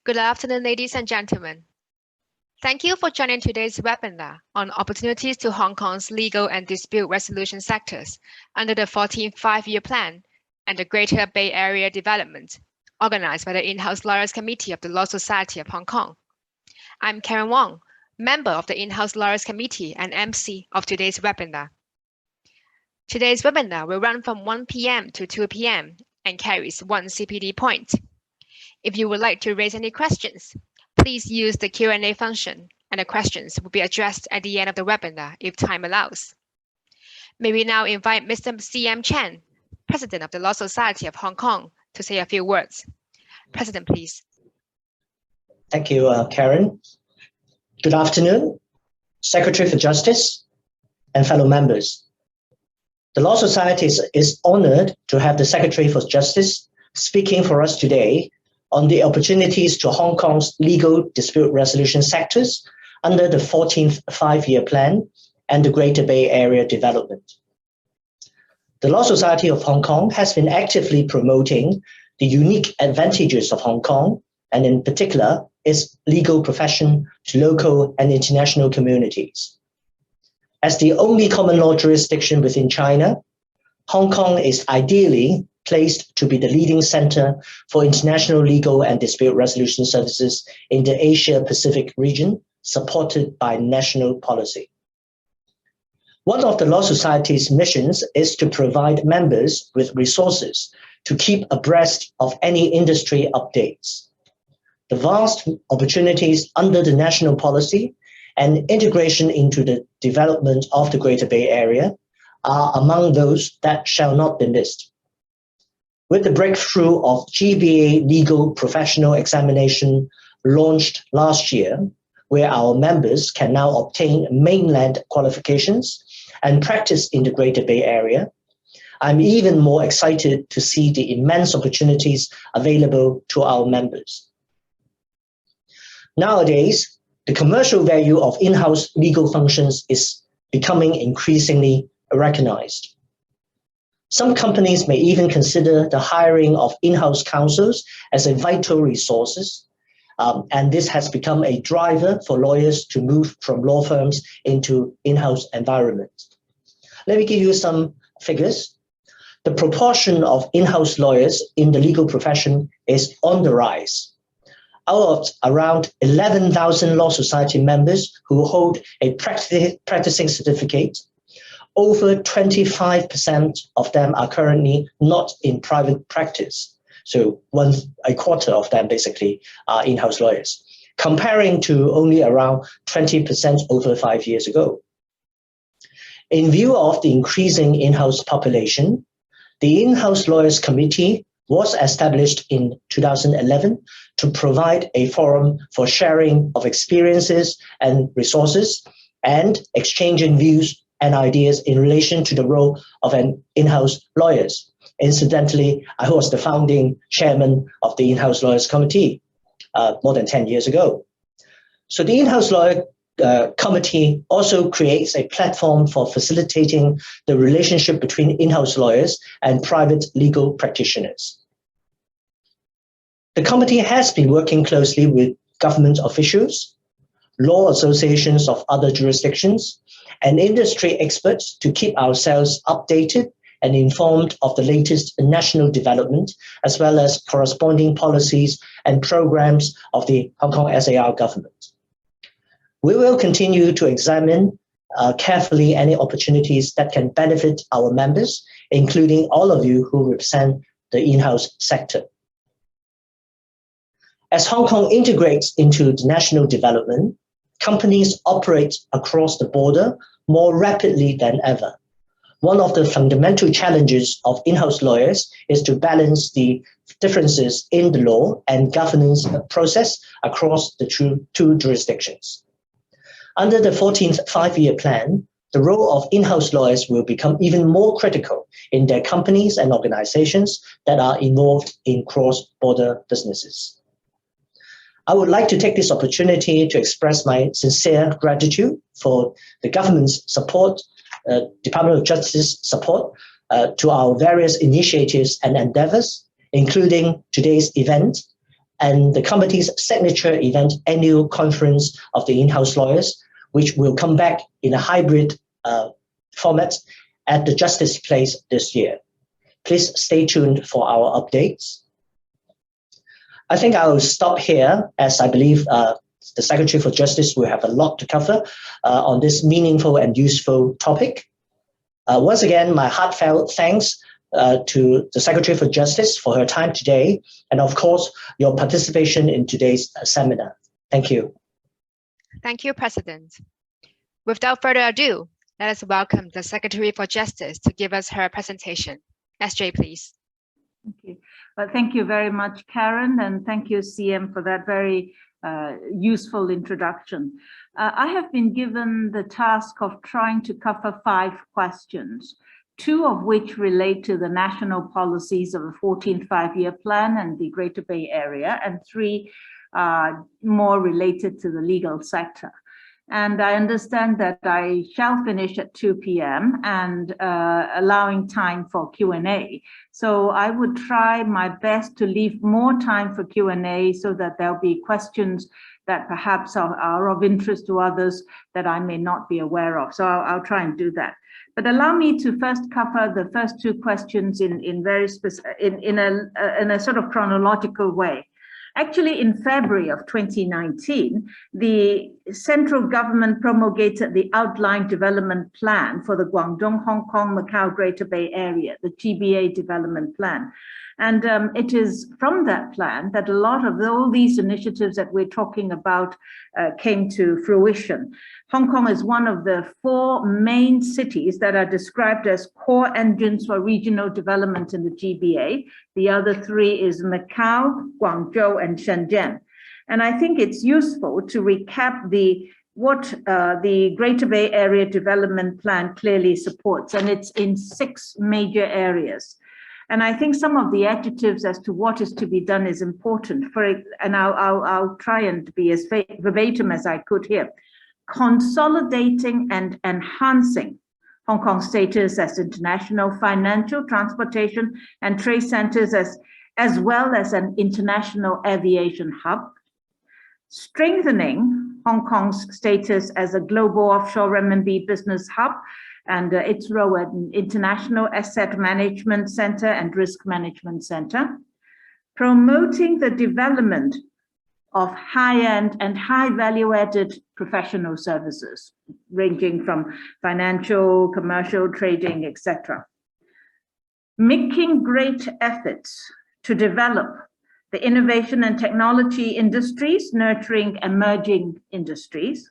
Good afternoon, ladies and gentlemen. Thank you for joining today's webinar on opportunities to Hong Kong's legal and dispute resolution sectors under the 14th Five-Year Plan and the Greater Bay Area Development, organized by the In-House Lawyers Committee of the Law Society of Hong Kong. I'm Karen Wong, member of the In-House Lawyers Committee and MC of today's webinar. Today's webinar will run from 1 p.m. to 2 p.m. and carries 1 CPD point. If you would like to raise any questions, please use the Q&A function, and the questions will be addressed at the end of the webinar if time allows. May we now invite Mr. C.M. Chen, President of the Law Society of Hong Kong, to say a few words. President, please. Thank you, Karen. Good afternoon, Secretary for Justice and fellow members. The Law Society is honored to have the Secretary for Justice speaking for us today on the opportunities to Hong Kong's legal dispute resolution sectors under the 14th Five-Year Plan and the Greater Bay Area Development. The Law Society of Hong Kong has been actively promoting the unique advantages of Hong Kong, and in particular, its legal profession to local and international communities. As the only common law jurisdiction within China, Hong Kong is ideally placed to be the leading center for international legal and dispute resolution services in the Asia-Pacific region, supported by national policy. One of the Law Society's missions is to provide members with resources to keep abreast of any industry updates. The vast opportunities under the national policy and integration into the development of the Greater Bay Area are among those that shall not be missed. With the breakthrough of Gba Legal Professional Examination launched last year, where our members can now obtain mainland qualifications and practice in the Greater Bay Area, I'm even more excited to see the immense opportunities available to our members. Nowadays, the commercial value of in-house legal functions is becoming increasingly recognized. Some companies may even consider the hiring of in-house counsels as a vital resource, and this has become a driver for lawyers to move from law firms into in-house environments. Let me give you some figures. The proportion of in-house lawyers in the legal profession is on the rise. Out of around 11,000 Law Society members who hold a practicing certificate, over 25% of them are currently not in private practice. So a quarter of them basically are in-house lawyers, comparing to only around 20% over 5 years ago. In view of the increasing in-house population, the In-House Lawyers Committee was established in 2011 to provide a forum for sharing of experiences and resources and exchanging views and ideas in relation to the role of an in-house lawyers. Incidentally, I was the founding chairman of the In-House Lawyers Committee more than 10 years ago. So the In-House Lawyer Committee also creates a platform for facilitating the relationship between in-house lawyers and private legal practitioners. The committee has been working closely with government officials, law associations of other jurisdictions, and industry experts to keep ourselves updated and informed of the latest national development, as well as corresponding policies and programs of the Hong Kong SAR government. We will continue to examine carefully any opportunities that can benefit our members, including all of you who represent the in-house sector. As Hong Kong integrates into the national development, companies operate across the border more rapidly than ever. One of the fundamental challenges of in-house lawyers is to balance the differences in the law and governance process across the two jurisdictions. Under the 14th Five-Year Plan, the role of in-house lawyers will become even more critical in their companies and organizations that are involved in cross-border businesses. I would like to take this opportunity to express my sincere gratitude for the government's support, Department of Justice support to our various initiatives and endeavors, including today's event, and the committee's signature event annual conference of the in-house lawyers, which will come back in a hybrid format at the Justice Place this year. Please stay tuned for our updates. I think I'll stop here, as I believe the Secretary for Justice will have a lot to cover on this meaningful and useful topic. Once again, my heartfelt thanks to the Secretary for Justice for her time today, and of course, your participation in today's seminar. Thank you. Thank you, President. Without further ado, let us welcome the Secretary for Justice to give us her presentation. SJ, please. Thank you. Well, thank you very much, Karen, and thank you, CM, for that very useful introduction. I have been given the task of trying to cover 5 questions, 2 of which relate to the national policies of the 14th Five-Year Plan and the Greater Bay Area, and 3 more related to the legal sector. And I understand that I shall finish at 2 p.m. and allowing time for Q&A. So I would try my best to leave more time for Q&A so that there'll be questions that perhaps are of interest to others that I may not be aware of. So I'll try and do that. But allow me to first cover the first 2 questions in a sort of chronological way. Actually, in February of 2019, the central government promulgated the outline development plan for the Guangdong, Hong Kong, Macau, Greater Bay Area, the GBA development plan. And it is from that plan that a lot of all these initiatives that we're talking about came to fruition. Hong Kong is one of the 4 main cities that are described as core engines for regional development in the GBA. The other 3 is Macau, Guangzhou, and Shenzhen. And I think it's useful to recap what the Greater Bay Area Development Plan clearly supports, and it's in 6 major areas. And I think some of the adjectives as to what is to be done is important. And I'll try and be as verbatim as I could here. Consolidating and enhancing Hong Kong's status as international financial, transportation, and trade centers, as well as an international aviation hub. Strengthening Hong Kong's status as a global offshore renminbi business hub, and its role as an international asset management center and risk management center. Promoting the development of high-end and high value-added professional services, ranging from financial, commercial, trading, etc. Making great efforts to develop the innovation and technology industries, nurturing emerging industries.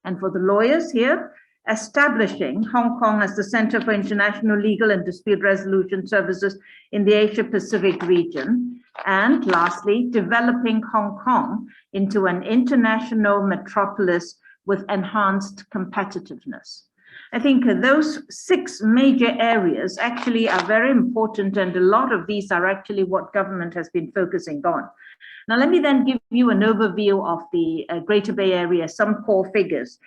And for the lawyers here, establishing Hong Kong as the Center for International Legal and Dispute Resolution Services in the Asia-Pacific region. And lastly, developing Hong Kong into an international metropolis with enhanced competitiveness. I think those 6 major areas actually are very important, and a lot of these are actually what government has been focusing on. Now, let me then give you an overview of the Greater Bay Area, some core figures.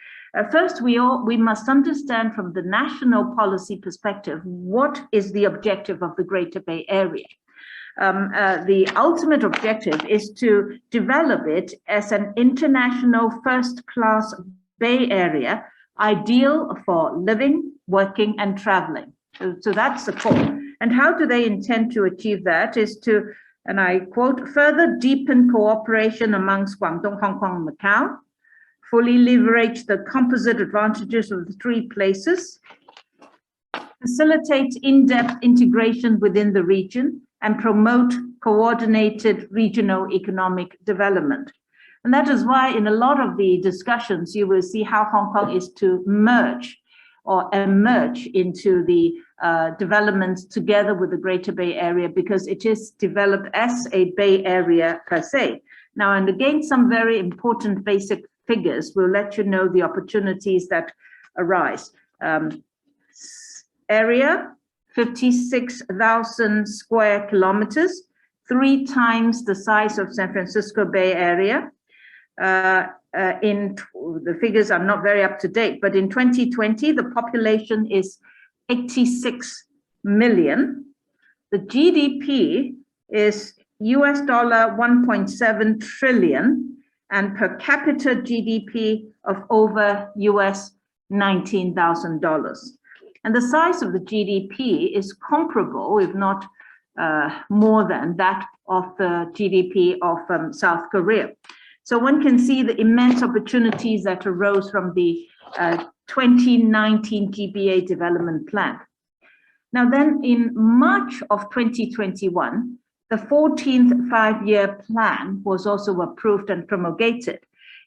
First, we must understand from the national policy perspective, what is the objective of the Greater Bay Area? The ultimate objective is to develop it as an international first-class Bay Area, ideal for living, working, and traveling. So that's the core. And how do they intend to achieve that is to, and I quote, further deepen cooperation amongst Guangdong, Hong Kong, and Macau, fully leverage the composite advantages of the 3 places, facilitate in-depth integration within the region, and promote coordinated regional economic development. And that is why in a lot of the discussions, you will see how Hong Kong is to merge or emerge into the developments together with the Greater Bay Area, because it is developed as a Bay Area per se. Now, and again, some very important basic figures will let you know the opportunities that arise. Area, 56,000 square kilometers, 3 times the size of San Francisco Bay Area. The figures are not very up to date, but in 2020, the population is 86 million. The GDP is US dollar 1.7 trillion and per capita GDP of over US $19,000. And the size of the GDP is comparable, if not more than that of the GDP of South Korea. So one can see the immense opportunities that arose from the 2019 GBA development plan. Now then, in March of 2021, the 14th five-year plan was also approved and promulgated.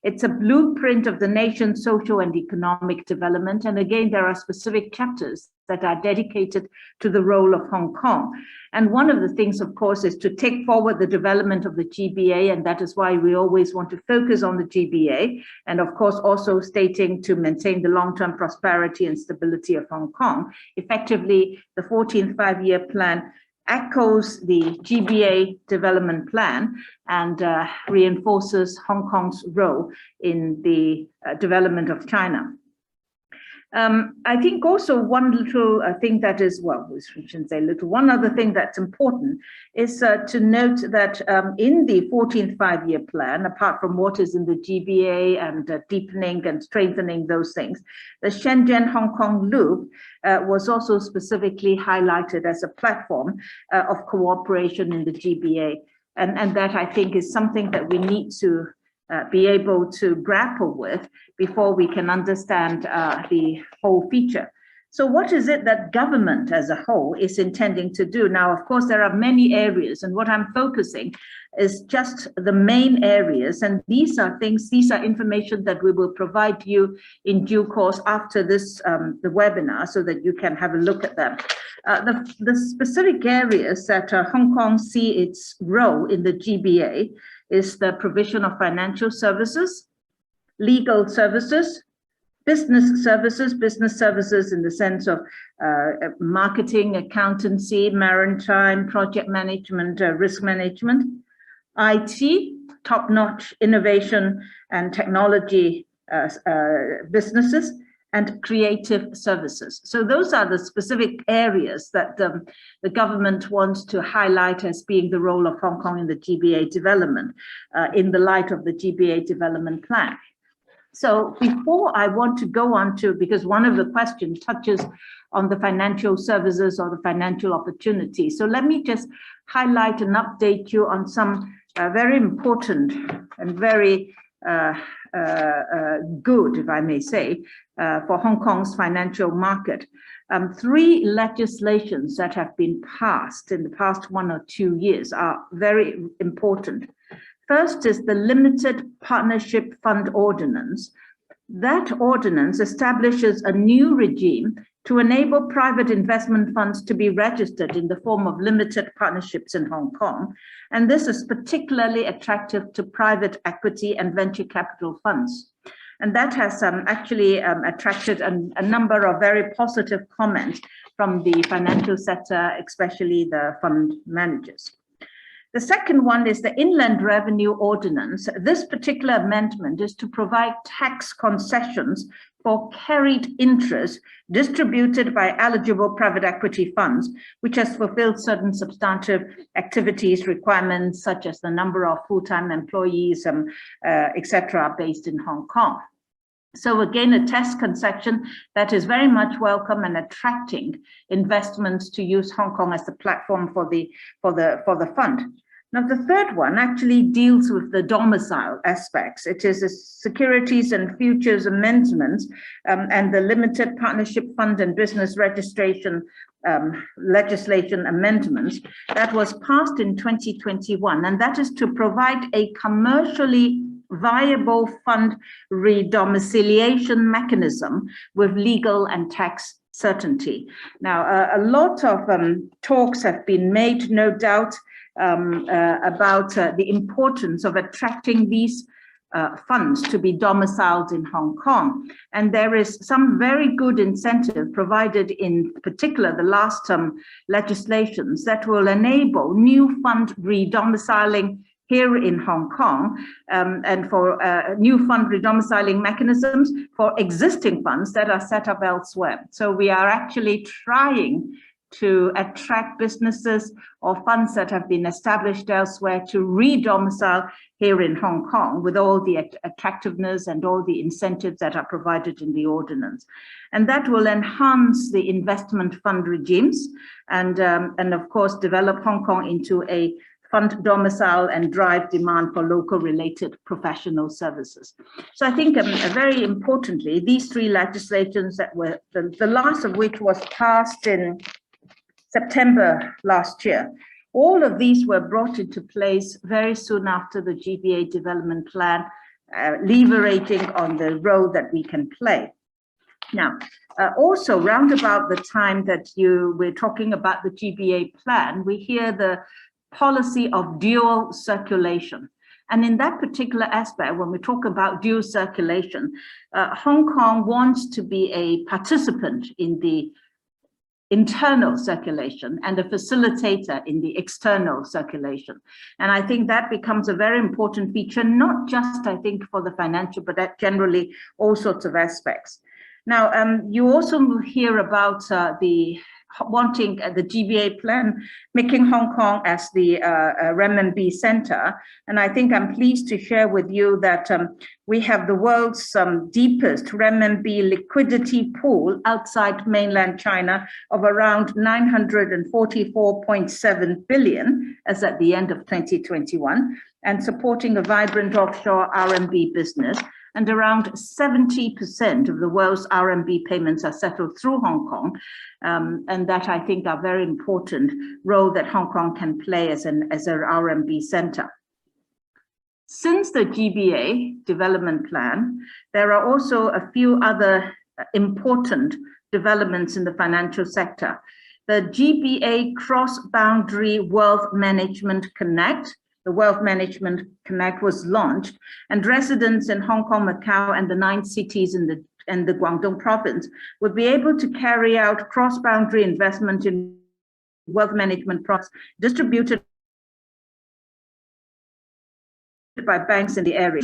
It's a blueprint of the nation's social and economic development. And again, there are specific chapters that are dedicated to the role of Hong Kong. And one of the things, of course, is to take forward the development of the GBA. And that is why we always want to focus on the GBA. And of course, also stating to maintain the long-term prosperity and stability of Hong Kong. Effectively, the 14th five-year plan echoes the GBA development plan and reinforces Hong Kong's role in the development of China. I think also one little thing that is, well, we shouldn't say little, one other thing that's important is to note that in the 14th five-year plan, apart from what is in the GBA and deepening and strengthening those things, the Shenzhen-Hong Kong loop was also specifically highlighted as a platform of cooperation in the GBA. And that, I think, is something that we need to be able to grapple with before we can understand the whole feature. So what is it that government as a whole is intending to do? Now, of course, there are many areas, and what I'm focusing is just the main areas. And these are things, these are information that we will provide you in due course after this, the webinar, so that you can have a look at them. The specific areas that Hong Kong see its role in the GBA is the provision of financial services, legal services, business services in the sense of marketing, accountancy, maritime, project management, risk management, IT, top-notch innovation and technology businesses, and creative services. So those are the specific areas that the government wants to highlight as being the role of Hong Kong in the GBA development in the light of the GBA development plan. So before I want to go on to, because one of the questions touches on the financial services or the financial opportunity. So let me just highlight and update you on some very important and very good, if I may say, for Hong Kong's financial market. Three legislations that have been passed in the past 1 or 2 years are very important. First is the Limited Partnership Fund Ordinance. That ordinance establishes a new regime to enable private investment funds to be registered in the form of limited partnerships in Hong Kong. And this is particularly attractive to private equity and venture capital funds. And that has actually attracted a number of very positive comments from the financial sector, especially the fund managers. The second one is the Inland Revenue Ordinance. This particular amendment is to provide tax concessions for carried interest distributed by eligible private equity funds, which has fulfilled certain substantive activities requirements, such as the number of full-time employees, etc., based in Hong Kong. So again, a tax concession that is very much welcome and attracting investments to use Hong Kong as a platform for the fund. Now, the third one actually deals with the domicile aspects. It is a Securities and Futures Amendments and the Limited Partnership Fund and Business Registration legislation amendments that was passed in 2021, and that is to provide a commercially viable fund redomiciliation mechanism with legal and tax certainty. Now, a lot of talks have been made, no doubt, about the importance of attracting these funds to be domiciled in Hong Kong. And there is some very good incentive provided in particular the last legislations that will enable new fund redomiciling here in Hong Kong and for new fund redomiciling mechanisms for existing funds that are set up elsewhere. So we are actually trying to attract businesses or funds that have been established elsewhere to re-domicile here in Hong Kong with all the attractiveness and all the incentives that are provided in the ordinance. And that will enhance the investment fund regimes and of course, develop Hong Kong into a fund domicile and drive demand for local related professional services. So I think very importantly, these three legislations that were, the last of which was passed in September last year, all of these were brought into place very soon after the GBA development plan, leveraging on the role that we can play. Now, also round about the time that we're talking about the GBA plan, we hear the policy of dual circulation. And in that particular aspect, when we talk about dual circulation, Hong Kong wants to be a participant in the internal circulation and a facilitator in the external circulation. And I think that becomes a very important feature, not just, I think, for the financial, but generally all sorts of aspects. Now, you also hear about wanting the GBA plan, making Hong Kong as the Renminbi center. And I think I'm pleased to share with you that we have the world's deepest Renminbi liquidity pool outside mainland China of around 944.7 billion as at the end of 2021, and supporting a vibrant offshore RMB business. And around 70% of the world's RMB payments are settled through Hong Kong. And that I think are very important role that Hong Kong can play as an RMB center. Since the GBA development plan, there are also a few other important developments in the financial sector. The GBA Cross-Boundary Wealth Management Connect, the Wealth Management Connect was launched, and residents in Hong Kong, Macau, and the 9 cities in the Guangdong province would be able to carry out cross-boundary investment in wealth management products distributed by banks in the area,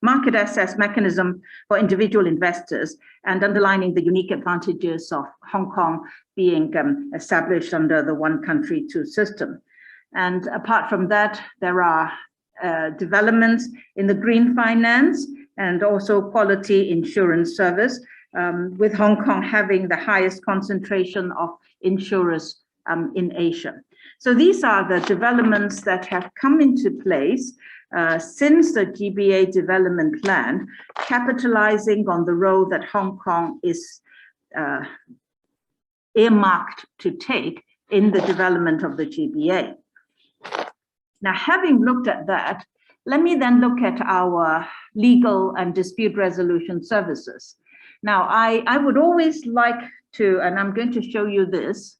market access mechanism for individual investors, and underlining the unique advantages of Hong Kong being established under the one country, two system. And apart from that, there are developments in the green finance and also quality insurance service, with Hong Kong having the highest concentration of insurers in Asia. So these are the developments that have come into place since the GBA development plan, capitalizing on the role that Hong Kong is earmarked to take in the development of the GBA. Now, having looked at that, let me then look at our legal and dispute resolution services. Now, I would always like to, and I'm going to show you this.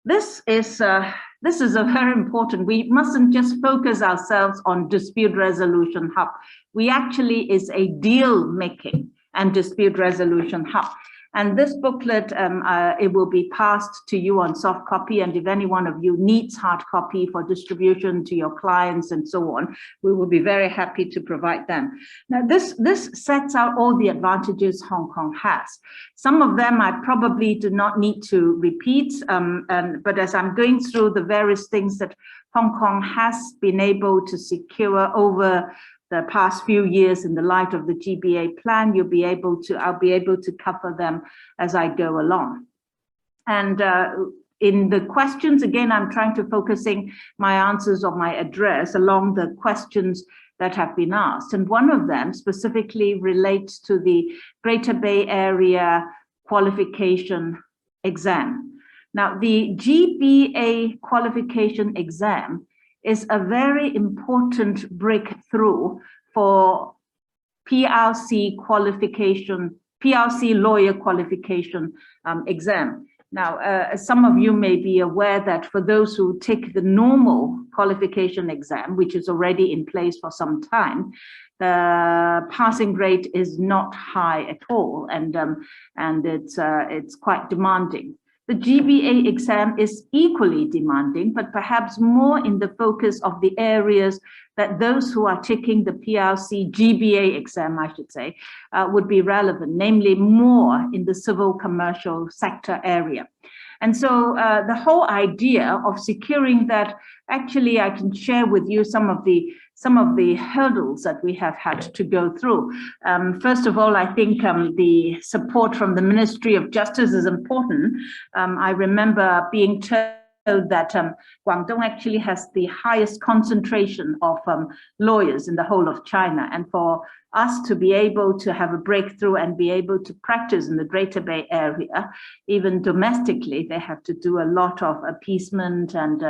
This is a very important, we mustn't just focus ourselves on dispute resolution hub. We actually is a deal making and dispute resolution hub. And this booklet, it will be passed to you on soft copy. And if any one of you needs hard copy for distribution to your clients and so on, we will be very happy to provide them. Now, this sets out all the advantages Hong Kong has. Some of them I probably do not need to repeat, but as I'm going through the various things that Hong Kong has been able to secure over the past few years in the light of the GBA plan, I'll be able to cover them as I go along. And in the questions, again, I'm trying to focusing my answers or my address along the questions that have been asked. And one of them specifically relates to the Greater Bay Area Qualification Exam. Now, the GBA Qualification Exam is a very important breakthrough for PRC lawyer qualification exam. Now, some of you may be aware that for those who take the normal qualification exam, which is already in place for some time, the passing rate is not high at all, and it's quite demanding. The GBA exam is equally demanding, but perhaps more in the focus of the areas that those who are taking the PRC GBA exam, I should say, would be relevant, namely more in the civil commercial sector area. And so the whole idea of securing that, actually, I can share with you some of the hurdles that we have had to go through. First of all, I think the support from the Ministry of Justice is important. I remember being told that Guangdong actually has the highest concentration of lawyers in the whole of China. And for us to be able to have a breakthrough and be able to practice in the Greater Bay Area, even domestically, they have to do a lot of appeasement and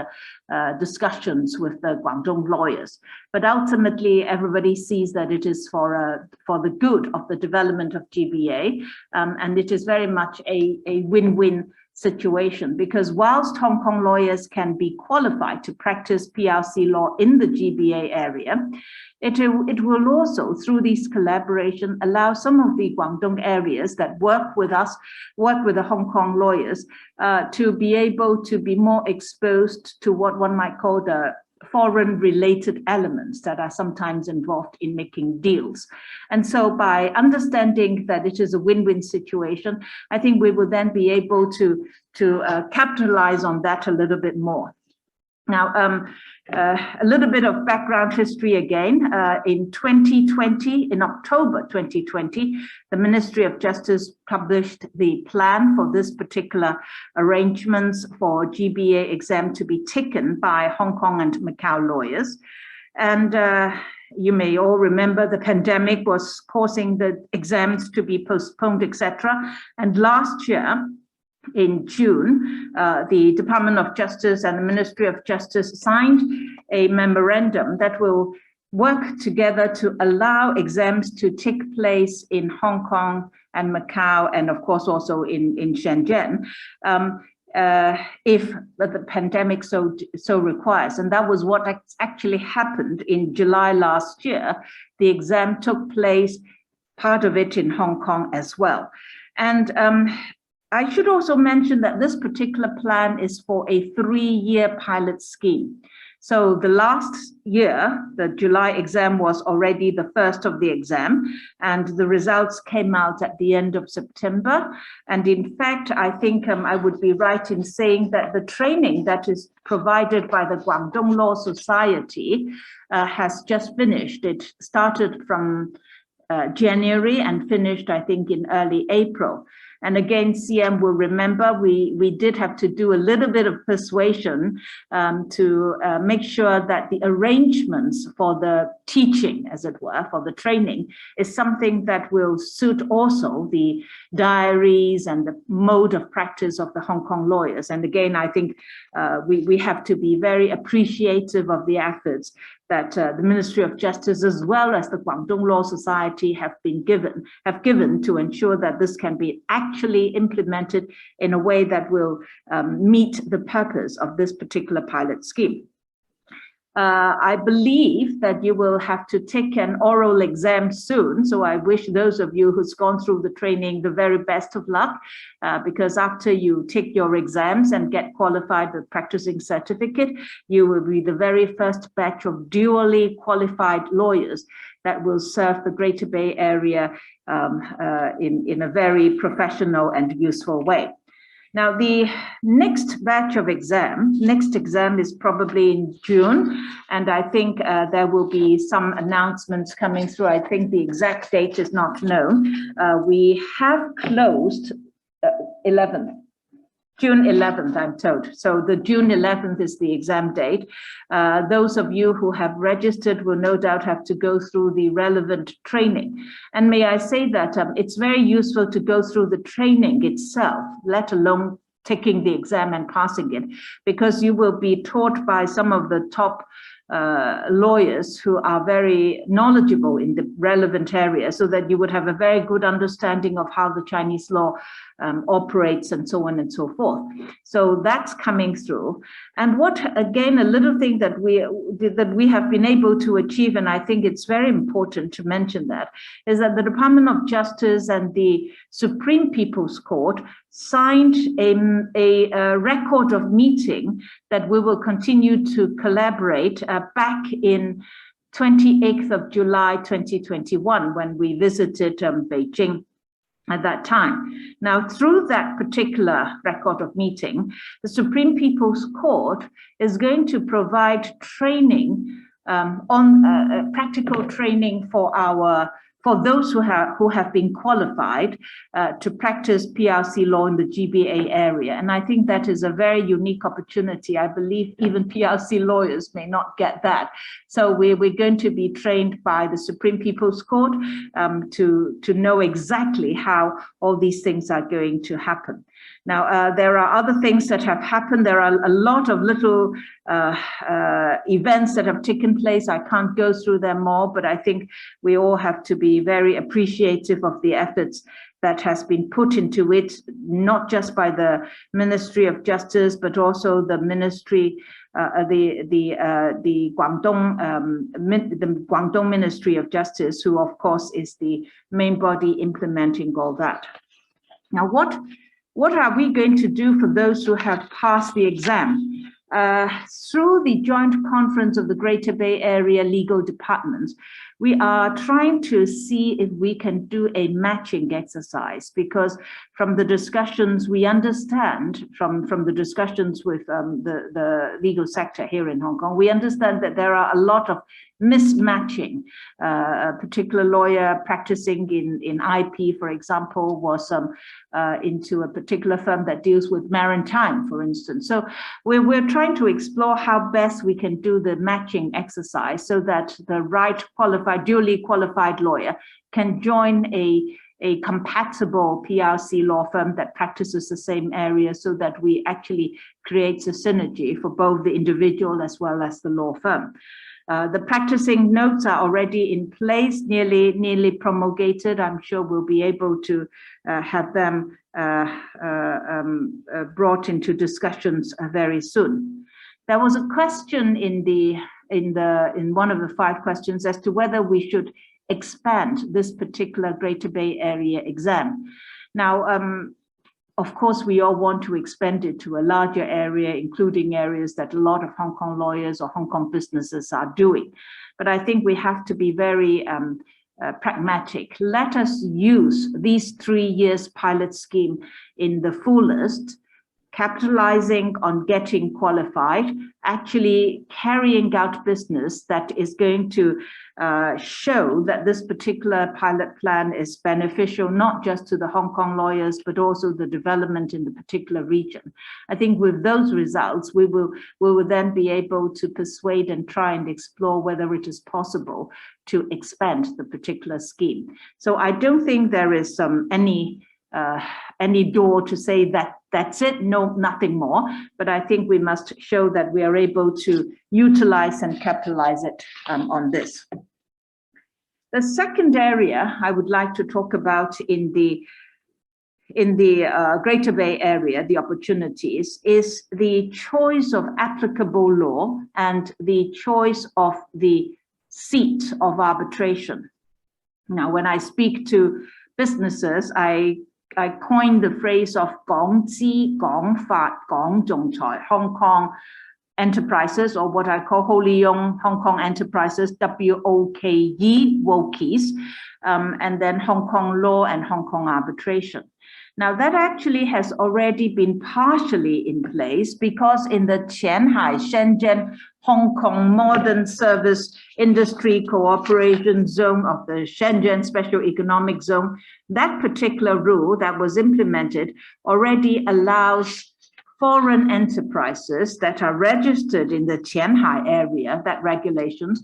discussions with the Guangdong lawyers. But ultimately, everybody sees that it is for the good of the development of GBA, and it is very much a win-win situation, because whilst Hong Kong lawyers can be qualified to practice PRC law in the GBA area, it will also, through these collaboration, allow some of the Guangdong areas that work with us, work with the Hong Kong lawyers, to be able to be more exposed to what one might call the foreign related elements that are sometimes involved in making deals. And so by understanding that it is a win-win situation, I think we will then be able to capitalize on that a little bit more. Now, a little bit of background history again. In 2020, in October 2020, the Ministry of Justice published the plan for this particular arrangements for GBA exam to be taken by Hong Kong and Macau lawyers. And you may all remember the pandemic was causing the exams to be postponed, etc. And last year, in June, the Department of Justice and the Ministry of Justice signed a memorandum that will work together to allow exams to take place in Hong Kong and Macau, and of course also in Shenzhen, if the pandemic so requires. And that was what actually happened in July last year. The exam took place, part of it in Hong Kong as well. And I should also mention that this particular plan is for a 3-year pilot scheme. So the last year, the July exam was already the first of the exam, and the results came out at the end of September. And in fact, I think I would be right in saying that the training that is provided by the Guangdong Law Society has just finished. It started from January and finished, I think, in early April. And again, CM will remember we did have to do a little bit of persuasion to make sure that the arrangements for the teaching, as it were, for the training, is something that will suit also the diaries and the mode of practice of the Hong Kong lawyers. And again, I think we have to be very appreciative of the efforts that the Ministry of Justice as well as the Guangdong Law Society have given to ensure that this can be actually implemented in a way that will meet the purpose of this particular pilot scheme. I believe that you will have to take an oral exam soon. So I wish those of you who's gone through the training the very best of luck, because after you take your exams and get qualified with practicing certificate, you will be the very first batch of dually qualified lawyers that will serve the Greater Bay Area in a very professional and useful way. Now, the next batch of next exam is probably in June, and I think there will be some announcements coming through. I think the exact date is not known. We have closed 11th. June 11th, I'm told. So the June 11th is the exam date. Those of you who have registered will no doubt have to go through the relevant training. And may I say that it's very useful to go through the training itself, let alone taking the exam and passing it, because you will be taught by some of the top lawyers who are very knowledgeable in the relevant area, so that you would have a very good understanding of how the Chinese law operates and so on and so forth. So that's coming through. And what, again, a little thing that we have been able to achieve, and I think it's very important to mention that, is that the Department of Justice and the Supreme People's Court signed a record of meeting that we will continue to collaborate back in 28th of July 2021, when we visited Beijing. at that time. Now, through that particular record of meeting, the Supreme People's Court is going to provide training practical training for those who have been qualified to practice PRC law in the GBA area. And I think that is a very unique opportunity. I believe even PRC lawyers may not get that. So we're going to be trained by the Supreme People's Court to know exactly how all these things are going to happen. Now, there are other things that have happened. There are a lot of little events that have taken place. I can't go through them all, but I think we all have to be very appreciative of the efforts that has been put into it, not just by the Ministry of Justice, but also the Ministry, the Guangdong Ministry of Justice, who of course is the main body implementing all that. Now, what are we going to do for those who have passed the exam? Through the joint conference of the Greater Bay Area legal departments, we are trying to see if we can do a matching exercise, because from the discussions we understand, from the discussions with the legal sector here in Hong Kong, we understand that there are a lot of mismatching. A particular lawyer practicing in IP, for example, was into a particular firm that deals with maritime, for instance. So we're trying to explore how best we can do the matching exercise so that the right qualified, duly qualified lawyer can join a compatible PRC law firm that practices the same area, so that we actually create a synergy for both the individual as well as the law firm. The practicing notes are already in place, nearly promulgated. I'm sure we'll be able to have them brought into discussions very soon. There was a question in one of the 5 questions as to whether we should expand this particular Greater Bay Area exam. Now, of course, we all want to expand it to a larger area, including areas that a lot of Hong Kong lawyers or Hong Kong businesses are doing. But I think we have to be very pragmatic. Let us use these 3 years pilot scheme in the fullest, capitalizing on getting qualified, actually carrying out business that is going to show that this particular pilot plan is beneficial, not just to the Hong Kong lawyers, but also the development in the particular region. I think with those results, we will then be able to persuade and try and explore whether it is possible to expand the particular scheme. So I don't think there is any door to say that that's it, no, nothing more. But I think we must show that we are able to utilize and capitalize it on this. The second area I would like to talk about in the Greater Bay Area, the opportunities, is the choice of applicable law and the choice of the seat of arbitration. Now, when I speak to businesses, I coined the phrase of 港資港法港仲裁 Hong Kong enterprises, or what I call wholly owned Hong Kong enterprises, WOKE, WOKIES, and then Hong Kong law and Hong Kong arbitration. Now, that actually has already been partially in place, because in the Shenzhen Hong Kong Modern Service Industry Cooperation Zone of the Shenzhen Special Economic Zone, that particular rule that was implemented already allows foreign enterprises that are registered in the Qianhai area, that regulations,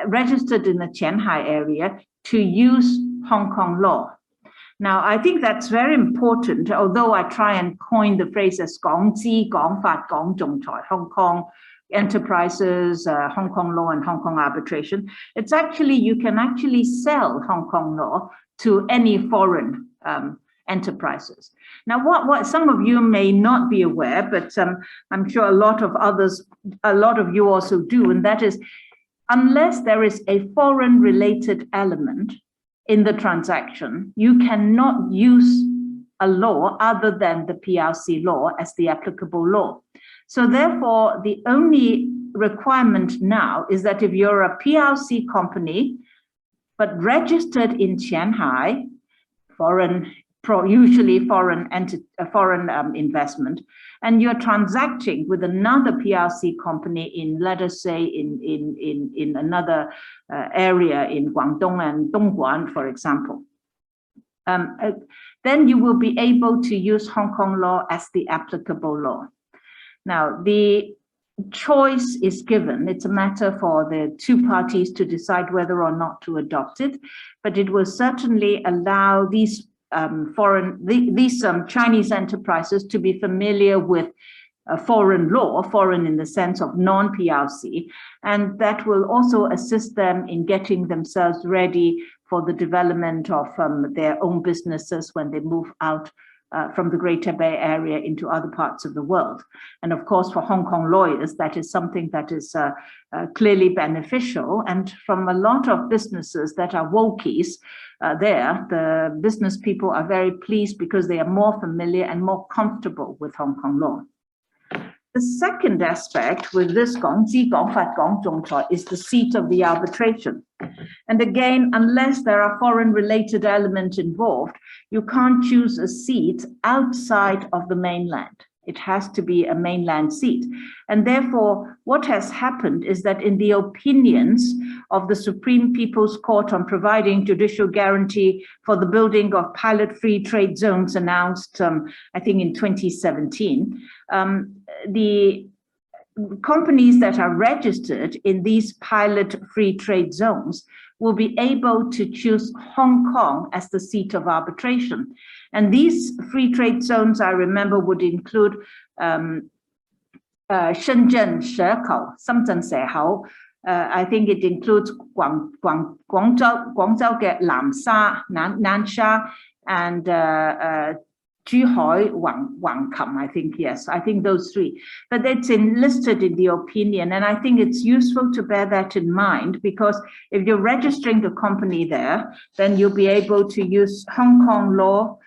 registered in the Qianhai area, to use Hong Kong law. Now, I think that's very important, although I try and coin the phrase as 港資港法港仲裁 Hong Kong enterprises, Hong Kong law and Hong Kong arbitration. It's actually, you can actually sell Hong Kong law to any foreign enterprises. Now, what some of you may not be aware, but I'm sure a lot of you also do, and that is, unless there is a foreign related element in the transaction, you cannot use a law other than the PRC law as the applicable law. So therefore, the only requirement now is that if you're a PRC company, but registered in Qianhai, foreign usually foreign investment, and you're transacting with another PRC company in, let us say, in another area in Guangdong and Dongguan, for example, then you will be able to use Hong Kong law as the applicable law. Now, the choice is given. It's a matter for the two parties to decide whether or not to adopt it, but it will certainly allow these Chinese enterprises to be familiar with foreign law, foreign in the sense of non-PRC, and that will also assist them in getting themselves ready for the development of their own businesses when they move out from the Greater Bay Area into other parts of the world. And of course, for Hong Kong lawyers, that is something that is clearly beneficial. And from a lot of businesses that are wokies there, the business people are very pleased because they are more familiar and more comfortable with Hong Kong law. The second aspect with this is the seat of the arbitration. And again, unless there are foreign related elements involved, you can't choose a seat outside of the mainland. It has to be a mainland seat. And therefore, what has happened is that in the opinions of the Supreme People's Court on providing judicial guarantee for the building of pilot free trade zones announced, I think in 2017, the companies that are registered in these pilot free trade zones will be able to choose Hong Kong as the seat of arbitration. And these free trade zones, I remember, would include Shenzhen Shekou, Shenzhen Shehou. I think it includes Guangzhou ke Nansha, and Zhuhai, Wangkam, I think, yes, I think those three. But it's listed in the opinion, and I think it's useful to bear that in mind, because if you're registering the company there, then you'll be able to use Hong Kong law,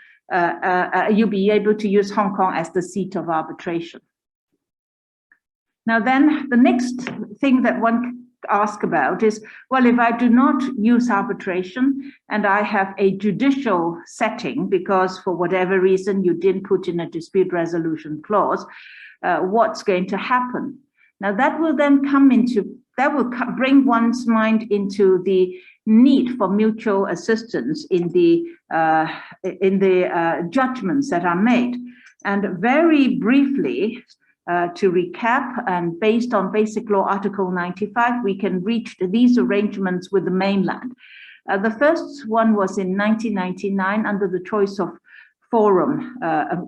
you'll be able to use Hong Kong as the seat of arbitration. Now then, the next thing that one ask about is, well, if I do not use arbitration and I have a judicial setting because for whatever reason you didn't put in a dispute resolution clause, what's going to happen? Now that will then bring one's mind into the need for mutual assistance in the judgments that are made. And very briefly, to recap, and based on Basic Law Article 95, we can reach these arrangements with the mainland. The first one was in 1999 under the choice of forum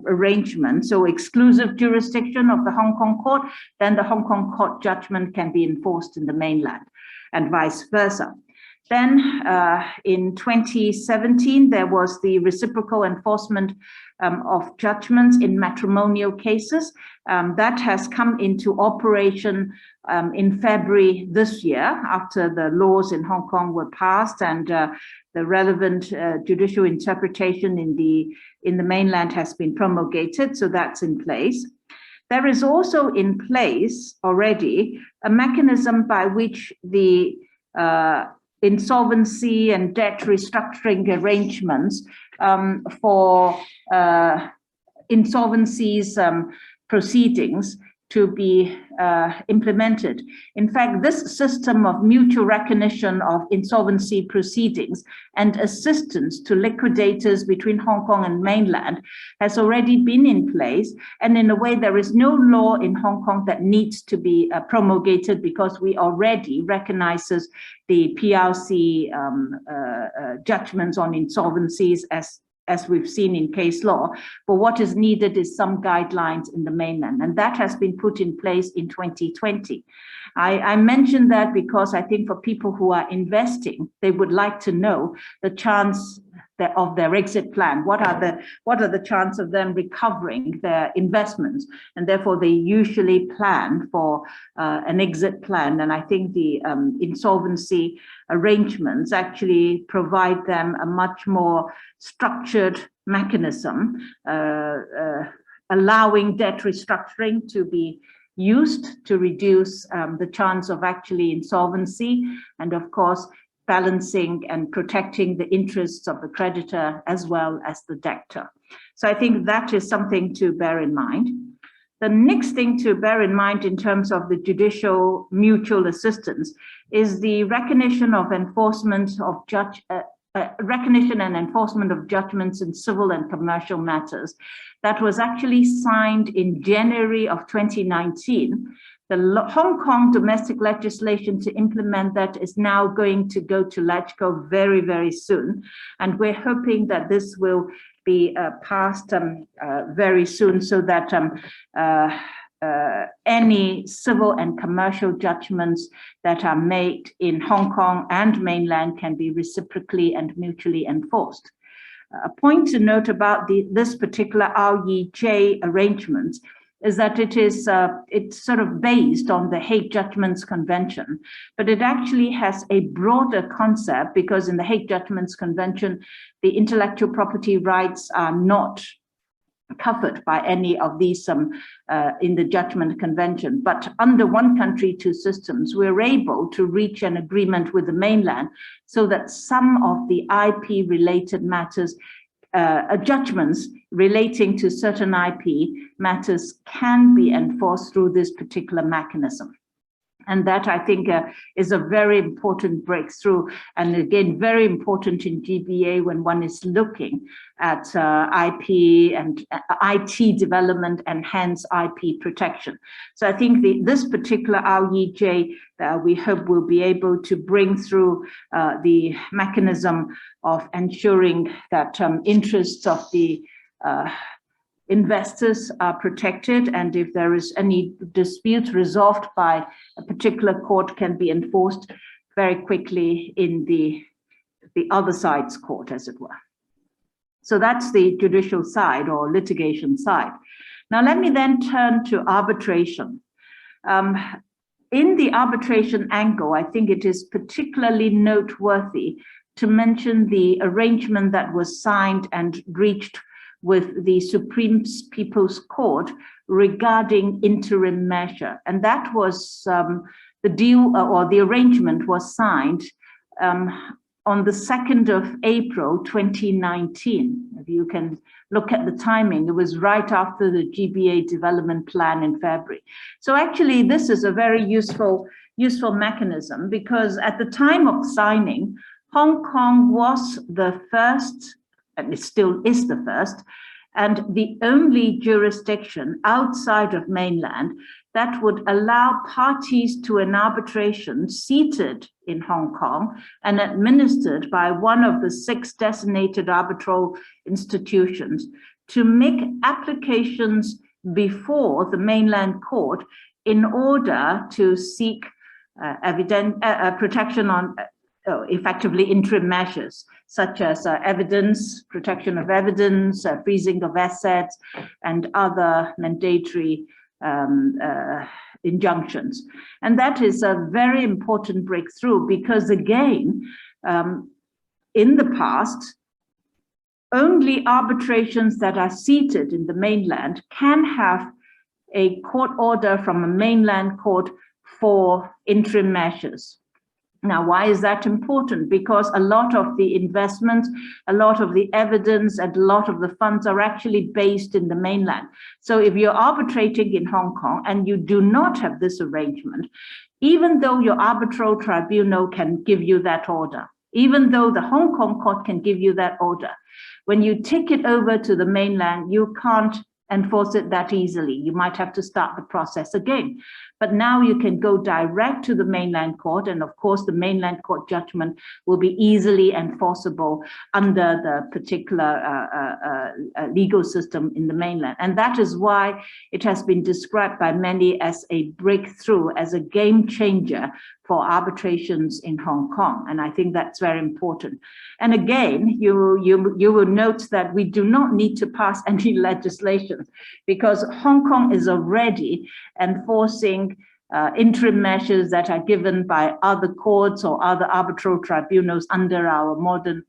arrangement, so exclusive jurisdiction of the Hong Kong court, then the Hong Kong court judgment can be enforced in the mainland, and vice versa. Then in 2017, there was the reciprocal enforcement of judgments in matrimonial cases. That has come into operation in February this year, after the laws in Hong Kong were passed and the relevant judicial interpretation in the mainland has been promulgated, so that's in place. There is also in place already a mechanism by which the insolvency and debt restructuring arrangements for insolvencies proceedings to be implemented. In fact, this system of mutual recognition of insolvency proceedings and assistance to liquidators between Hong Kong and mainland has already been in place. And in a way, there is no law in Hong Kong that needs to be promulgated, because we already recognizes the PRC judgments on insolvencies as we've seen in case law. But what is needed is some guidelines in the mainland, and that has been put in place in 2020. I mentioned that because I think for people who are investing, they would like to know the chance of their exit plan. What are the chances of them recovering their investments? And therefore they usually plan for an exit plan. And I think the insolvency arrangements actually provide them a much more structured mechanism, allowing debt restructuring to be used to reduce the chance of actually insolvency. And of course, balancing and protecting the interests of the creditor as well as the debtor. So I think that is something to bear in mind. The next thing to bear in mind in terms of the judicial mutual assistance is the recognition and enforcement of judgments in civil and commercial matters. That was actually signed in January of 2019. The Hong Kong domestic legislation to implement that is now going to go to LegCo very, very soon. And we're hoping that this will be passed very soon, so that any civil and commercial judgments that are made in Hong Kong and mainland can be reciprocally and mutually enforced. A point to note about this particular REJ arrangement is that it's sort of based on the Hague Judgments Convention, but it actually has a broader concept, because in the Hague Judgments Convention, the intellectual property rights are not covered by any of these in the Judgment Convention. But under one country, two systems, we're able to reach an agreement with the mainland so that some of the IP related matters, judgments relating to certain IP matters can be enforced through this particular mechanism. And that, I think, is a very important breakthrough, and again, very important in GBA when one is looking at IP and IT development and hence IP protection. So I think this particular REJ, we hope will be able to bring through the mechanism of ensuring that interests of the investors are protected, and if there is any dispute resolved by a particular court, can be enforced very quickly in the other side's court, as it were. So that's the judicial side or litigation side. Now let me then turn to arbitration. In the arbitration angle, I think it is particularly noteworthy to mention the arrangement that was signed and reached with the Supreme People's Court regarding interim measure. And that was the deal, or the arrangement was signed on the 2nd of April 2019. If you can look at the timing, it was right after the GBA development plan in February. So actually this is a very useful mechanism, because at the time of signing, Hong Kong was the first, and it still is the first, and the only jurisdiction outside of mainland that would allow parties to an arbitration seated in Hong Kong and administered by one of the 6 designated arbitral institutions to make applications before the mainland court in order to seek protection on effectively interim measures, such as evidence, protection of evidence, freezing of assets, and other mandatory injunctions. And that is a very important breakthrough, because again, in the past, only arbitrations that are seated in the mainland can have a court order from a mainland court for interim measures. Now, why is that important? Because a lot of the investments, a lot of the evidence, and a lot of the funds are actually based in the mainland. So if you're arbitrating in Hong Kong and you do not have this arrangement, even though your arbitral tribunal can give you that order, even though the Hong Kong court can give you that order, when you take it over to the mainland, you can't enforce it that easily. You might have to start the process again. But now you can go direct to the mainland court, and of course the mainland court judgment will be easily enforceable under the particular legal system in the mainland. And that is why it has been described by many as a breakthrough, as a game changer for arbitrations in Hong Kong. And I think that's very important. And again, you will note that we do not need to pass any legislation, because Hong Kong is already enforcing interim measures that are given by other courts or other arbitral tribunals under our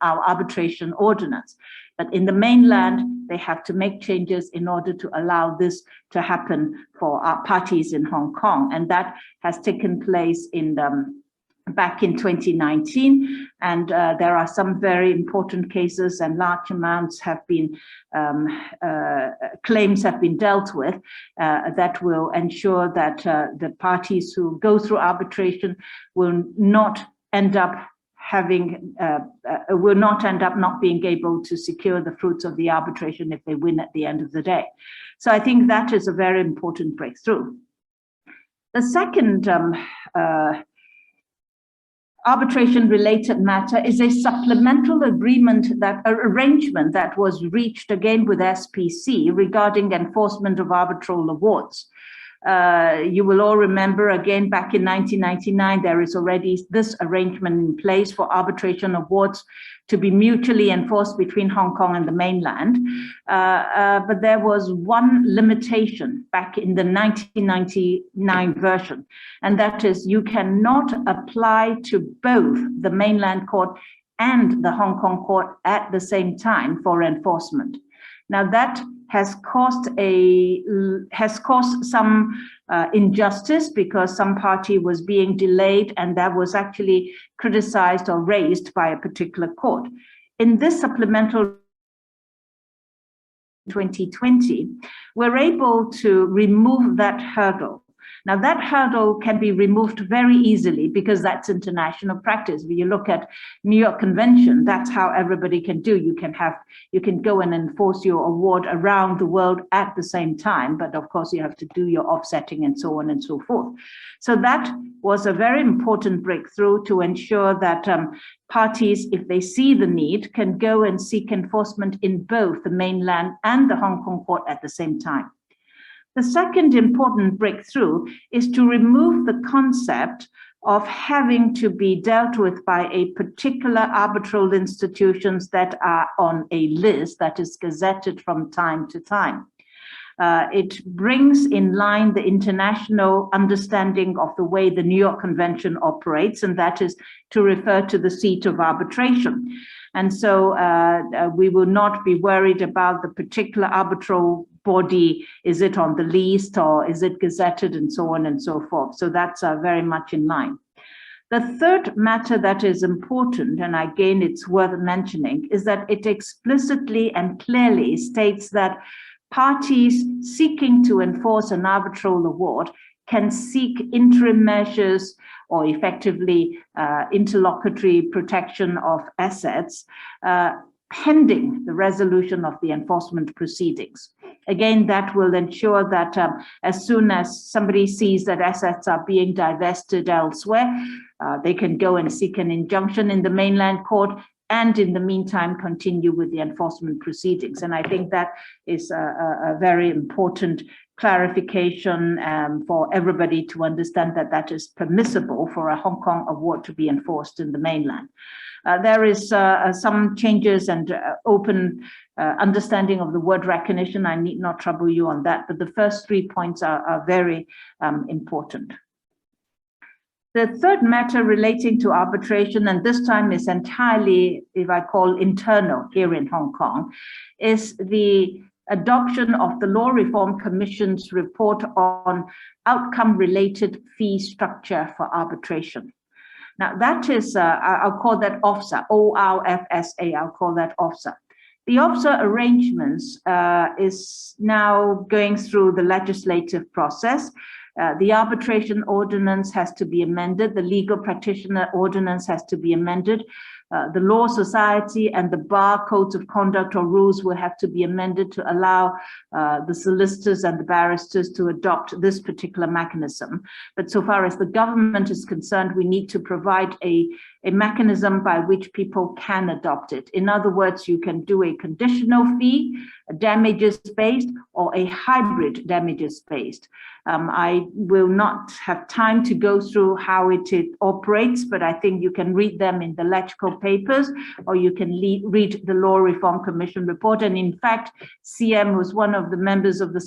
arbitration ordinance. But in the mainland, they have to make changes in order to allow this to happen for our parties in Hong Kong. And that has taken place in back in 2019, and there are some very important cases, and large amounts have been claims have been dealt with that will ensure that the parties who go through arbitration will not end up not being able to secure the fruits of the arbitration if they win at the end of the day. So I think that is a very important breakthrough. The second arbitration-related matter is a supplemental arrangement that was reached again with SPC regarding enforcement of arbitral awards. You will all remember, again, back in 1999, there is already this arrangement in place for arbitration awards to be mutually enforced between Hong Kong and the mainland. But there was one limitation back in the 1999 version, and that is you cannot apply to both the mainland court and the Hong Kong court at the same time for enforcement. Now that has caused some injustice because some party was being delayed, and that was actually criticized or raised by a particular court. In this supplemental 2020, we're able to remove that hurdle. Now that hurdle can be removed very easily because that's international practice. When you look at New York Convention, that's how everybody can do. You can go and enforce your award around the world at the same time, but of course you have to do your offsetting and so on and so forth. So that was a very important breakthrough to ensure that parties, if they see the need, can go and seek enforcement in both the mainland and the Hong Kong court at the same time. The second important breakthrough is to remove the concept of having to be dealt with by a particular arbitral institutions that are on a list that is gazetted from time to time. It brings in line the international understanding of the way the New York Convention operates, and that is to refer to the seat of arbitration. And so we will not be worried about the particular arbitral body, is it on the list or is it gazetted and so on and so forth. So that's very much in line. The third matter that is important, and again it's worth mentioning, is that it explicitly and clearly states that parties seeking to enforce an arbitral award can seek interim measures or effectively interlocutory protection of assets pending the resolution of the enforcement proceedings. Again, that will ensure that as soon as somebody sees that assets are being divested elsewhere, they can go and seek an injunction in the mainland court and in the meantime continue with the enforcement proceedings. And I think that is a very important clarification for everybody to understand that that is permissible for a Hong Kong award to be enforced in the mainland. There is some changes and open understanding of the word recognition. I need not trouble you on that, but the first 3 points are very important. The third matter relating to arbitration, and this time is entirely, if I call, internal here in Hong Kong, is the adoption of the Law Reform Commission's report on outcome-related fee structure for arbitration. Now that is, I'll call that OFSA, O-R-F-S-A, I'll call that OFSA. The OFSA arrangements is now going through the legislative process. The arbitration ordinance has to be amended. The legal practitioner ordinance has to be amended. The Law Society and the Bar Codes of Conduct or rules will have to be amended to allow the solicitors and the barristers to adopt this particular mechanism. But so far as the government is concerned, we need to provide a mechanism by which people can adopt it. In other words, you can do a conditional fee, a damages-based, or a hybrid damages-based. I will not have time to go through how it operates, but I think you can read them in the lexical papers, or you can read the Law Reform Commission report. And in fact, CM was one of the members of the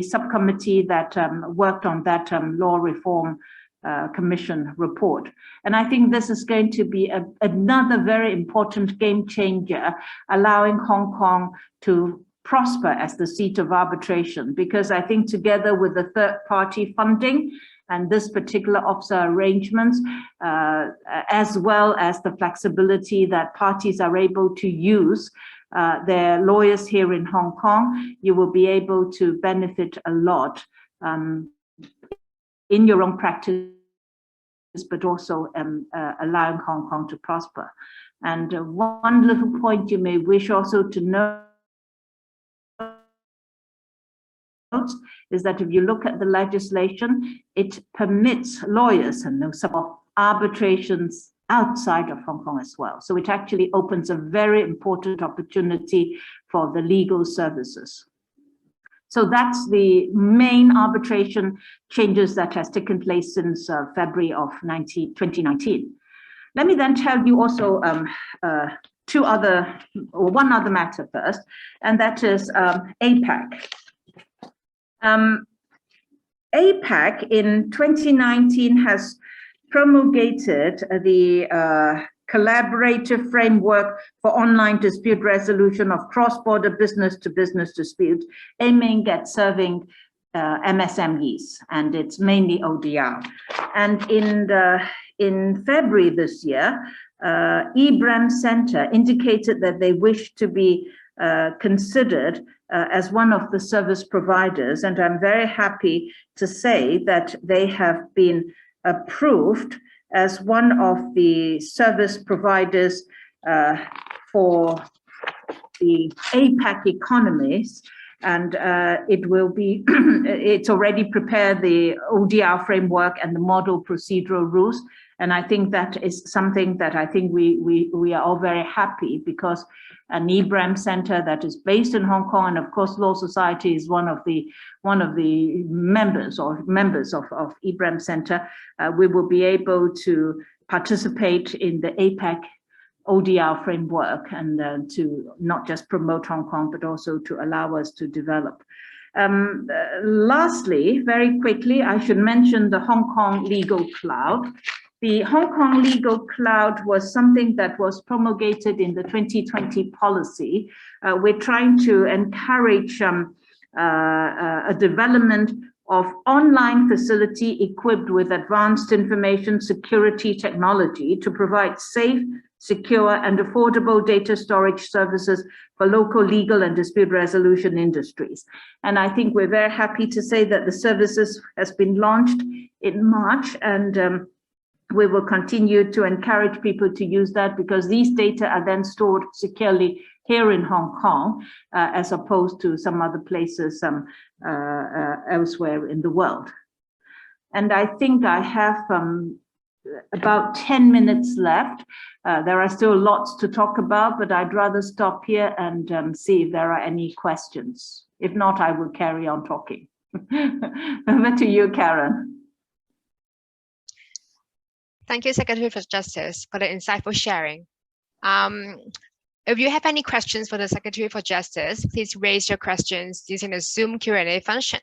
subcommittee that worked on that Law Reform Commission report. And I think this is going to be another very important game changer, allowing Hong Kong to prosper as the seat of arbitration, because I think together with the third party funding And this particular OFSA arrangements, as well as the flexibility that parties are able to use their lawyers here in Hong Kong, you will be able to benefit a lot in your own practice, but also allowing Hong Kong to prosper. And one little point you may wish also to know is that if you look at the legislation, it permits lawyers and some arbitrations outside of Hong Kong as well. So it actually opens a very important opportunity for the legal services. So that's the main arbitration changes that has taken place since February of 2019. Let me then tell you also one other matter first, and that is APAC. APAC in 2019 has promulgated the collaborative framework for online dispute resolution of cross-border business-to-business disputes, aiming at serving MSMEs, and it's mainly ODR. And in February this year, Gba Center indicated that they wish to be considered as one of the service providers, and I'm very happy to say that they have been approved as one of the service providers for the APAC economies, and it will be, it's already prepared the ODR framework and the model procedural rules, and I think that is something that I think we are all very happy, because an Gba Center that is based in Hong Kong, and of course Law Society is one of the members of Gba Center, we will be able to participate in the APAC ODR framework, and to not just promote Hong Kong, but also to allow us to develop. Lastly, very quickly, I should mention the Hong Kong Legal Cloud. The Hong Kong Legal Cloud was something that was promulgated in the 2020 policy. We're trying to encourage a development of online facility equipped with advanced information security technology to provide safe, secure, and affordable data storage services for local legal and dispute resolution industries. And I think we're very happy to say that the services has been launched in March, and we will continue to encourage people to use that, because these data are then stored securely here in Hong Kong, as opposed to some other places elsewhere in the world. And I think I have about 10 minutes left. There are still lots to talk about, but I'd rather stop here and see if there are any questions. If not, I will carry on talking. Over to you, Karen. Thank you, Secretary for Justice, for the insightful sharing. If you have any questions for the Secretary for Justice, please raise your questions using the Zoom Q&A function.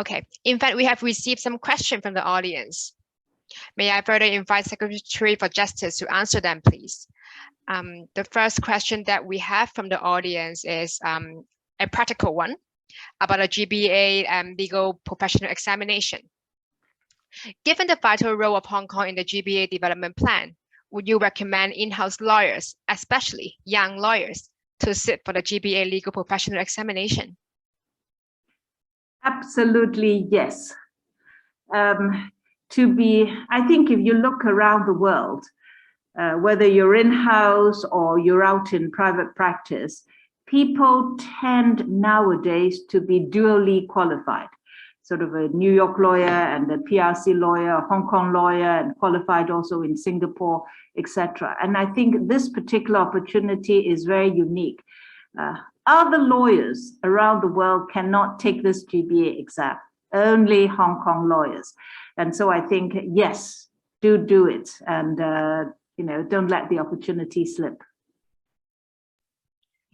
Okay, in fact, we have received some questions from the audience. May I further invite Secretary for Justice to answer them, please? The first question that we have from the audience is a practical one about a GBA legal professional examination. Given the vital role of Hong Kong in the GBA development plan, would you recommend in-house lawyers, especially young lawyers, to sit for the GBA legal professional examination? Absolutely, yes. I think if you look around the world, whether you're in-house or you're out in private practice, people tend nowadays to be dually qualified, sort of a New York lawyer and a PRC lawyer, a Hong Kong lawyer, and qualified also in Singapore, etc. And I think this particular opportunity is very unique. Other lawyers around the world cannot take this GBA exam, only Hong Kong lawyers. And so I think, yes, do it, and don't let the opportunity slip.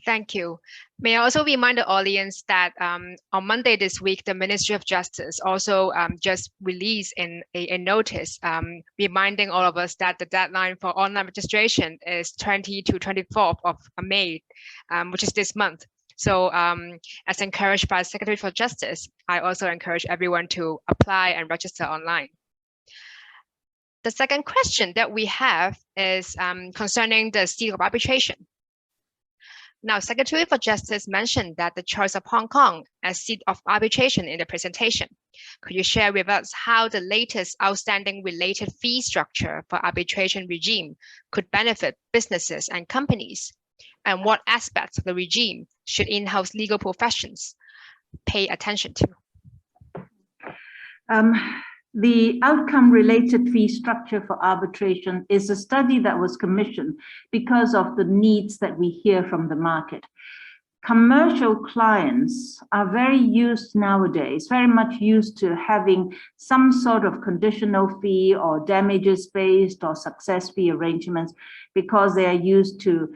Thank you. May I also remind the audience that on Monday this week, the Ministry of Justice also just released a notice reminding all of us that the deadline for online registration is 20 to 24th of May, which is this month. So as encouraged by Secretary for Justice, I also encourage everyone to apply and register online. The second question that we have is concerning the seat of arbitration. Now, Secretary for Justice mentioned that the choice of Hong Kong as seat of arbitration in the presentation. Could you share with us how the latest outstanding related fee structure for arbitration regime could benefit businesses and companies? And what aspects of the regime should in-house legal professions pay attention to? The outcome-related fee structure for arbitration is a study that was commissioned because of the needs that we hear from the market. Commercial clients are very used nowadays, very much used to having some sort of conditional fee or damages-based or success fee arrangements because they are used to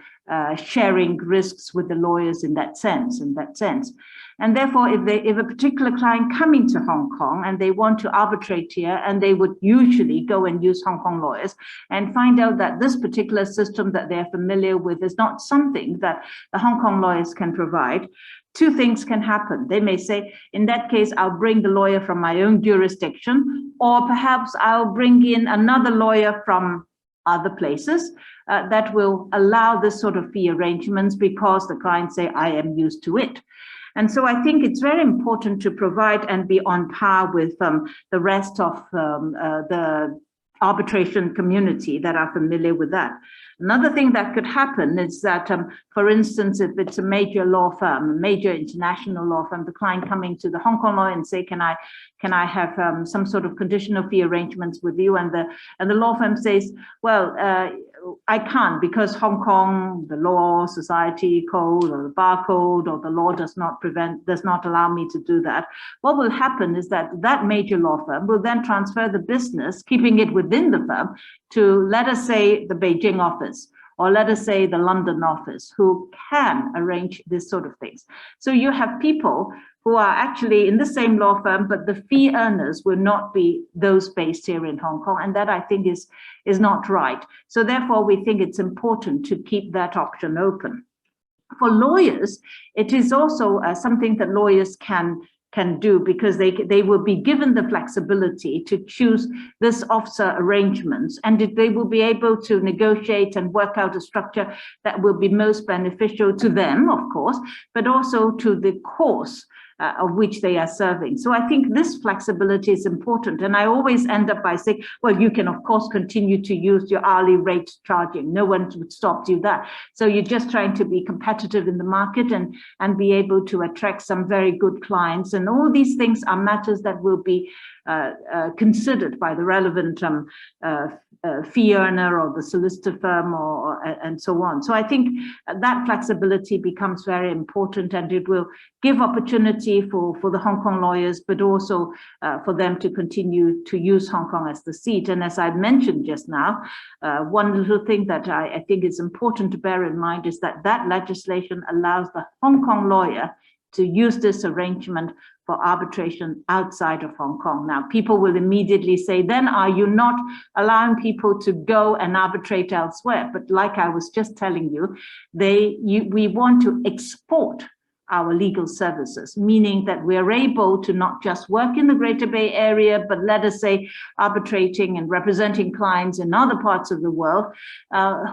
sharing risks with the lawyers in that sense. And therefore, if a particular client coming to Hong Kong and they want to arbitrate here, and they would usually go and use Hong Kong lawyers and find out that this particular system that they're familiar with is not something that the Hong Kong lawyers can provide, two things can happen. They may say, in that case, I'll bring the lawyer from my own jurisdiction, or perhaps I'll bring in another lawyer from other places that will allow this sort of fee arrangements because the clients say, I am used to it. And so I think it's very important to provide and be on par with the rest of the arbitration community that are familiar with that. Another thing that could happen is that, for instance, if it's a major law firm, a major international law firm, the client coming to the Hong Kong lawyer and say, can I have some sort of conditional fee arrangements with you? And the law firm says, well, I can't, because Hong Kong, the law, society code, or the bar code, or the law does not allow me to do that. What will happen is that that major law firm will then transfer the business, keeping it within the firm, to, let us say, the Beijing office, or let us say the London office, who can arrange this sort of things. So you have people who are actually in the same law firm, but the fee earners will not be those based here in Hong Kong. And that, I think, is not right. So therefore, we think it's important to keep that option open. For lawyers, it is also something that lawyers can do, because they will be given the flexibility to choose this officer arrangements, and they will be able to negotiate and work out a structure that will be most beneficial to them, of course, but also to the cause of which they are serving. So I think this flexibility is important. And I always end up by saying, well, you can, of course, continue to use your hourly rate charging. No one would stop you that. So you're just trying to be competitive in the market and be able to attract some very good clients. And all these things are matters that will be considered by the relevant fee earner or the solicitor firm and so on. So I think that flexibility becomes very important, and it will give opportunity for the Hong Kong lawyers, but also for them to continue to use Hong Kong as the seat. And as I mentioned just now, one little thing that I think is important to bear in mind is that legislation allows the Hong Kong lawyer to use this arrangement for arbitration outside of Hong Kong. Now, people will immediately say, then are you not allowing people to go and arbitrate elsewhere? But like I was just telling you, we want to export our legal services, meaning that we're able to not just work in the Greater Bay Area, but let us say arbitrating and representing clients in other parts of the world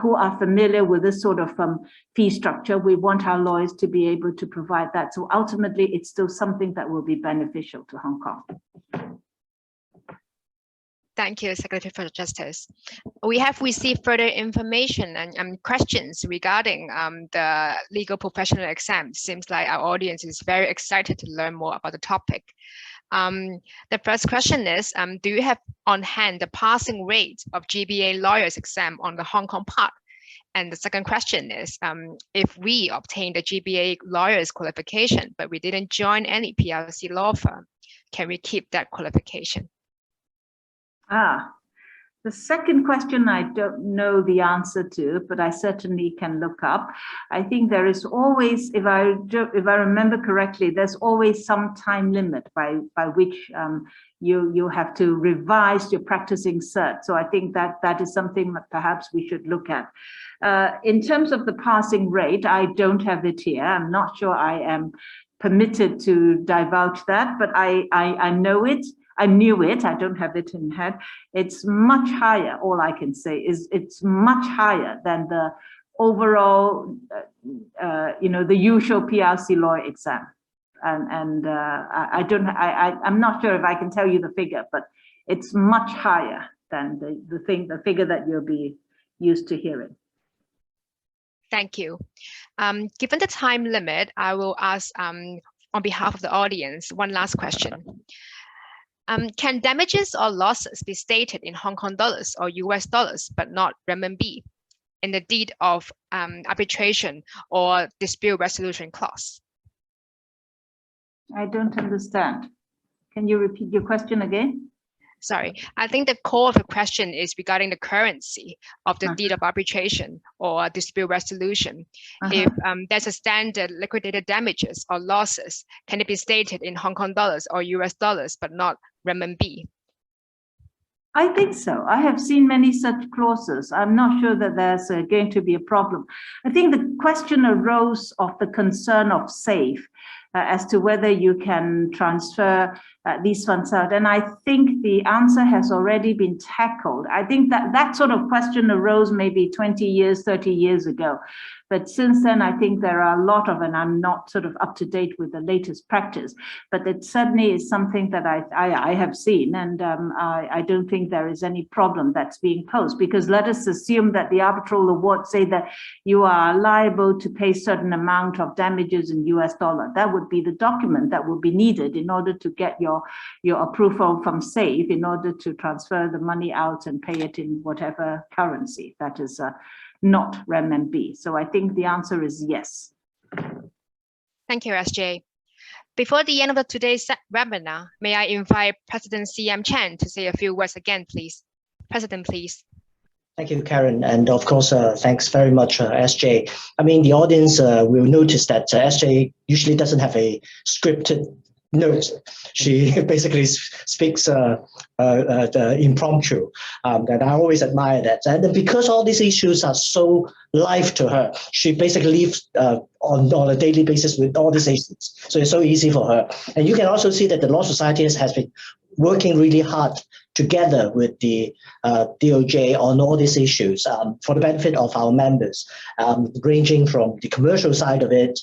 who are familiar with this sort of fee structure. We want our lawyers to be able to provide that. So ultimately, it's still something that will be beneficial to Hong Kong. Thank you, Secretary for Justice. We have received further information and questions regarding the legal professional exam. Seems like our audience is very excited to learn more about the topic. The first question is, do you have on hand the passing rate of GBA lawyers exam on the Hong Kong part? And the second question is, if we obtained the GBA lawyers qualification, but we didn't join any PLC law firm, can we keep that qualification? The The second question I don't know the answer to, but I certainly can look up. I think there is always, if I remember correctly, there's always some time limit by which you have to revise your practicing cert. So I think that is something that perhaps we should look at. In terms of the passing rate, I don't have it here. I'm not sure I am permitted to divulge that, but I know it. I knew it, I don't have it in head. It's much higher, all I can say is it's much higher than the overall, the usual PRC law exam. And I'm not sure if I can tell you the figure, but it's much higher than the figure that you'll be used to hearing. Thank you. Given the time limit, I will ask on behalf of the audience, one last question. Can damages or losses be stated in Hong Kong dollars or US dollars, but not renminbi in the deed of arbitration or dispute resolution clause? I don't understand. Can you repeat your question again? Sorry, I think the core of the question is regarding the currency of the deed of arbitration or dispute resolution. If there's a standard liquidated damages or losses, can it be stated in Hong Kong dollars or US dollars, but not renminbi? I think so. I have seen many such clauses. I'm not sure that there's going to be a problem. I think the question arose of the concern of SAFE as to whether you can transfer these funds out. And I think the answer has already been tackled. I think that sort of question arose maybe 20 years, 30 years ago. But since then, I think there are a lot of, and I'm not sort of up to date with the latest practice, but it certainly is something that I have seen. And I don't think there is any problem that's being posed, because let us assume that the arbitral awards say that you are liable to pay certain amount of damages in US dollar. That would be the document that would be needed in order to get your approval from SAFE in order to transfer the money out and pay it in whatever currency that is not renminbi. So I think the answer is yes. Thank you, SJ. Before the end of today's webinar, may I invite President CM Chen to say a few words again, please. President, please. Thank you, Karen. And of course, thanks very much, SJ. I mean, the audience will notice that SJ usually doesn't have a scripted note. She basically speaks impromptu, and I always admire that. And because all these issues are so live to her, she basically lives on a daily basis with all these issues. So it's so easy for her. And you can also see that the Law Society has been working really hard together with the DOJ on all these issues for the benefit of our members, ranging from the commercial side of it,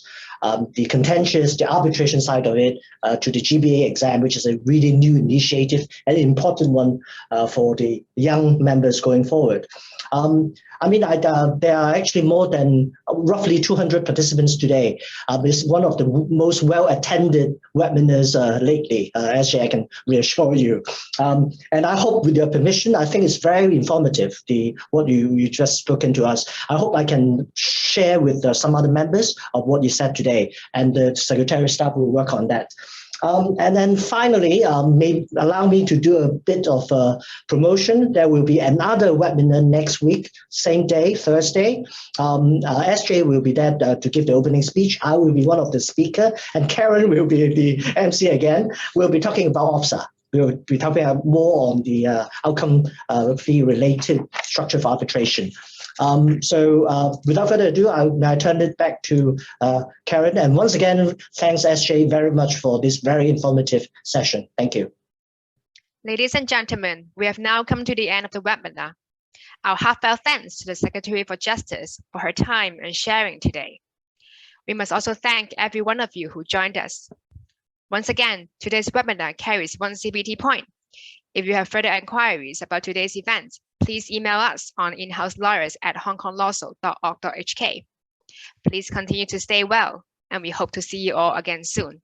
the contentious, the arbitration side of it, to the Gba exam, which is a really new initiative and important one for the young members going forward. I mean, there are actually more than roughly 200 participants today. It's one of the most well-attended webinars lately, actually, I can reassure you. And I hope, with your permission, I think it's very informative, what you just spoken to us. I hope I can share with some other members of what you said today, and the Secretary staff will work on that. And then finally, allow me to do a bit of promotion. There will be another webinar next week, same day, Thursday. SJ will be there to give the opening speech. I will be one of the speakers, and Karen will be the MC again. We'll be talking about OFSA. We'll be talking more on the outcome fee-related structure for arbitration. So without further ado, I turn it back to Karen. And once again, thanks, SJ, very much for this very informative session. Thank you. Ladies and gentlemen, we have now come to the end of the webinar. Our heartfelt thanks to the Secretary for Justice for her time and sharing today. We must also thank every one of you who joined us. Once again, today's webinar carries one CBT point. If you have further inquiries about today's event, please email us on inhouselawyers@hongkonglawsol.org.hk. Please continue to stay well, and we hope to see you all again soon.